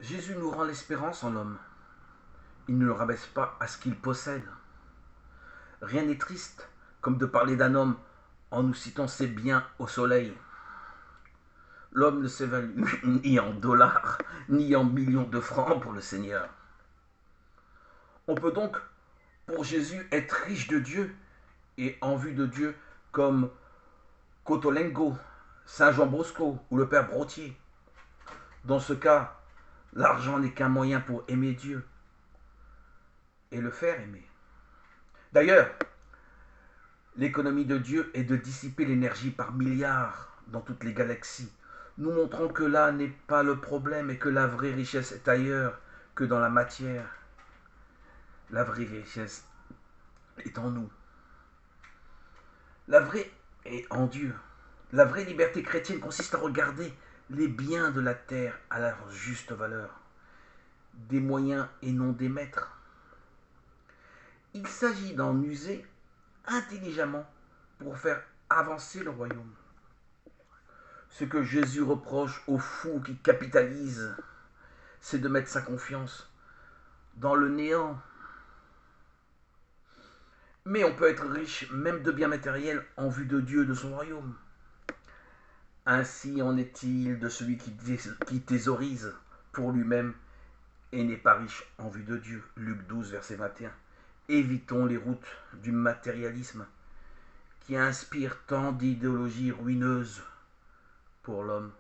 Jésus nous rend l'espérance en l'homme. Il ne le rabaisse pas à ce qu'il possède. Rien n'est triste comme de parler d'un homme en nous citant ses biens au soleil. L'homme ne s'évalue ni en dollars, ni en millions de francs pour le Seigneur. On peut donc, pour Jésus, être riche de Dieu et en vue de Dieu comme Cotolengo, Saint Jean Bosco ou le Père Brotier. Dans ce cas, l'argent n'est qu'un moyen pour aimer Dieu et le faire aimer. D'ailleurs, l'économie de Dieu est de dissiper l'énergie par milliards dans toutes les galaxies, nous montrons que là n'est pas le problème et que la vraie richesse est ailleurs que dans la matière. La vraie richesse est en nous. La vraie est en Dieu. La vraie liberté chrétienne consiste à regarder les biens de la terre à leur juste valeur, des moyens et non des maîtres. Il s'agit d'en user intelligemment pour faire avancer le royaume. Ce que Jésus reproche aux fous qui capitalisent, c'est de mettre sa confiance dans le néant. Mais on peut être riche même de biens matériels en vue de Dieu et de son royaume. Ainsi en est-il de celui qui thésaurise pour lui-même et n'est pas riche en vue de Dieu. Luc 12, verset 21. Évitons les routes du matérialisme qui inspire tant d'idéologies ruineuses pour l'homme.